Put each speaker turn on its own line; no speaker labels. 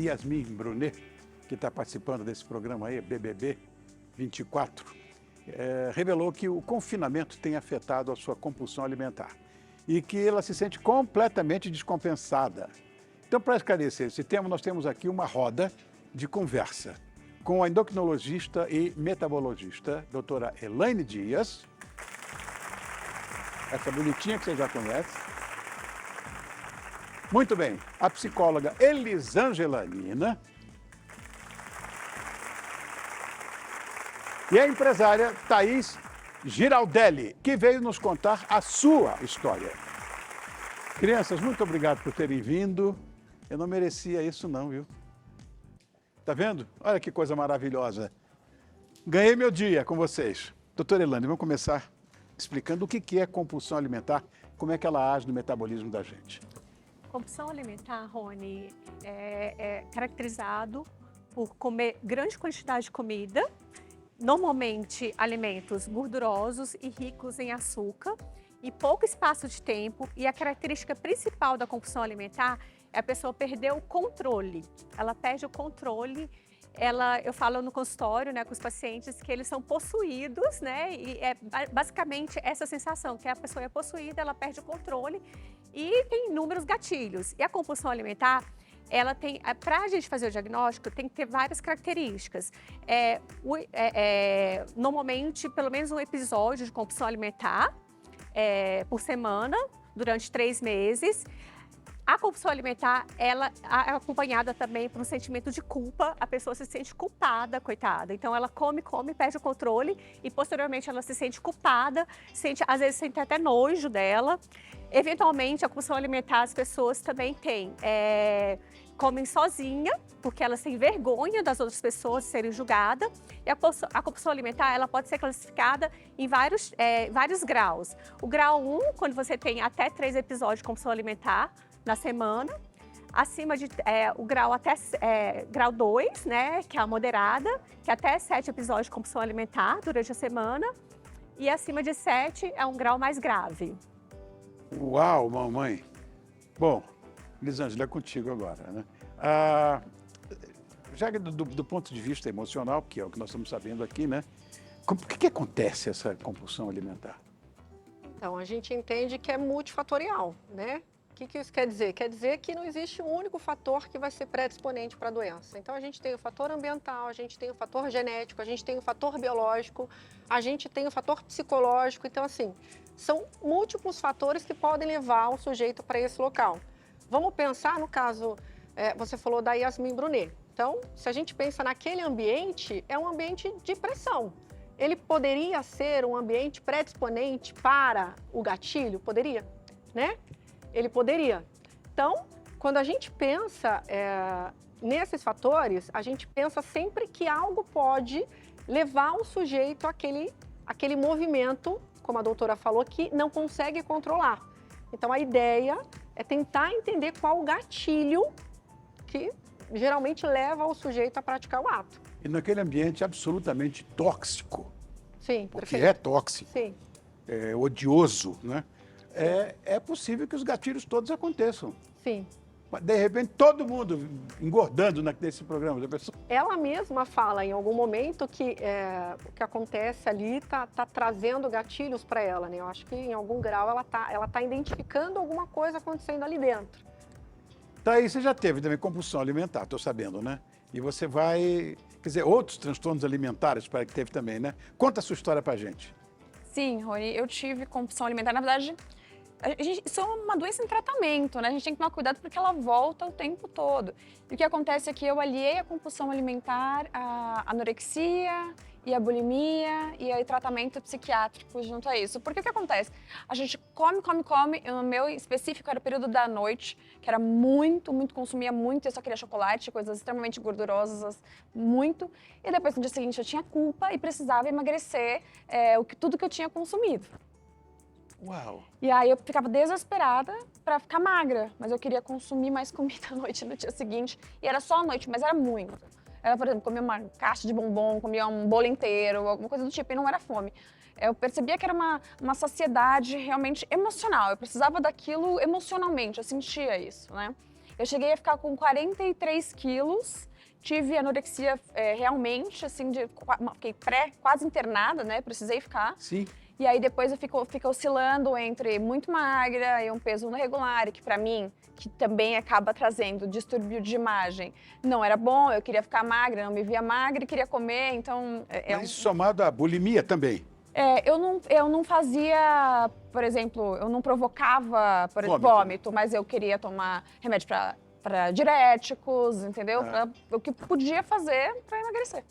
Yasmin Brunet, que está participando desse programa aí, BBB 24, revelou que o confinamento tem afetado a sua compulsão alimentar e que ela se sente completamente descompensada. Então, para esclarecer esse tema, nós temos aqui uma roda de conversa com a endocrinologista e metabologista, doutora Elaine Dias, essa bonitinha que você já conhece. Muito bem, a psicóloga Elisângela Nina e a empresária Thaís Giraldelli, que veio nos contar a sua história. Crianças, muito obrigado por terem vindo. Eu não merecia isso não, viu? Tá vendo? Olha que coisa maravilhosa. Ganhei meu dia com vocês. Doutora Elaine, vamos começar explicando o que é compulsão alimentar, como é que ela age no metabolismo da gente.
Compulsão alimentar, Rony, é caracterizado por comer grande quantidade de comida, normalmente alimentos gordurosos e ricos em açúcar, e pouco espaço de tempo. E a característica principal da compulsão alimentar é a pessoa perder o controle. Ela perde o controle. Eu falo no consultório, né, com os pacientes, que eles são possuídos, né, e é basicamente essa sensação, que a pessoa é possuída, ela perde o controle e tem inúmeros gatilhos. E a compulsão alimentar, ela tem, para a gente fazer o diagnóstico, tem que ter várias características. Normalmente, pelo menos um episódio de compulsão alimentar por semana, durante 3 meses. A compulsão alimentar, ela é acompanhada também por um sentimento de culpa. A pessoa se sente culpada, coitada. Então, ela come, perde o controle e, posteriormente, ela se sente culpada, às vezes sente até nojo dela. Eventualmente, a compulsão alimentar, as pessoas também têm, comem sozinha, porque elas têm vergonha das outras pessoas serem julgadas. E a compulsão alimentar, ela pode ser classificada em vários graus. O grau 1, quando você tem até 3 episódios de compulsão alimentar na semana, acima de o grau grau 2, né, que é a moderada, que é até 7 episódios de compulsão alimentar durante a semana, e acima de 7 é um grau mais grave.
Uau, mamãe! Bom, Elisângela, é contigo agora, né? Já do ponto de vista emocional, que é o que nós estamos sabendo aqui, né? O que acontece essa compulsão alimentar?
Então, a gente entende que é multifatorial, né? O que isso quer dizer? Quer dizer que não existe um único fator que vai ser predisponente para a doença. Então, a gente tem o fator ambiental, a gente tem o fator genético, a gente tem o fator biológico, a gente tem o fator psicológico. Então, assim, são múltiplos fatores que podem levar o sujeito para esse local. Vamos pensar no caso, você falou da Yasmin Brunet. Então, se a gente pensa naquele ambiente, é um ambiente de pressão. Ele poderia ser um ambiente predisponente para o gatilho? Poderia, né? Ele poderia. Então, quando a gente pensa nesses fatores, a gente pensa sempre que algo pode levar o sujeito àquele movimento, como a doutora falou, que não consegue controlar. Então, a ideia é tentar entender qual o gatilho que geralmente leva o sujeito a praticar o ato.
E naquele ambiente absolutamente tóxico.
Sim,
porque
perfeito.
é tóxico,
Sim.
É odioso, né? É possível que os gatilhos todos aconteçam.
Sim.
De repente, todo mundo engordando nesse programa.
Ela mesma fala em algum momento que o que acontece ali tá trazendo gatilhos para ela, né? Eu acho que em algum grau ela tá identificando alguma coisa acontecendo ali dentro.
Tá aí, você já teve também compulsão alimentar, estou sabendo, né? E você vai... Quer dizer, outros transtornos alimentares, para que teve também, né? Conta a sua história pra gente.
Sim, Rony, eu tive compulsão alimentar. Na verdade, isso é uma doença em tratamento, né? A gente tem que tomar cuidado porque ela volta o tempo todo. E o que acontece é que eu aliei a compulsão alimentar à anorexia e a bulimia e aí tratamento psiquiátrico junto a isso. Porque o que acontece? A gente come, no meu específico era o período da noite, que era muito, consumia muito, eu só queria chocolate, coisas extremamente gordurosas, muito. E depois no dia seguinte eu tinha culpa e precisava emagrecer tudo que eu tinha consumido.
Uau!
E aí eu ficava desesperada pra ficar magra, mas eu queria consumir mais comida à noite no dia seguinte. E era só à noite, mas era muito. Era, por exemplo, comia uma caixa de bombom, comia um bolo inteiro, alguma coisa do tipo, e não era fome. Eu percebia que era uma saciedade realmente emocional. Eu precisava daquilo emocionalmente, eu sentia isso, né? Eu cheguei a ficar com 43 quilos, tive anorexia realmente, assim, fiquei quase internada, né? Precisei ficar.
Sim.
E aí depois eu fico oscilando entre muito magra e um peso irregular, e que pra mim, que também acaba trazendo distúrbio de imagem, não era bom, eu queria ficar magra, não me via magra e queria comer, então...
Mas somado à bulimia também.
Eu não fazia, por exemplo, eu não provocava vômito, mas eu queria tomar remédio para diuréticos, entendeu? O que podia fazer para emagrecer.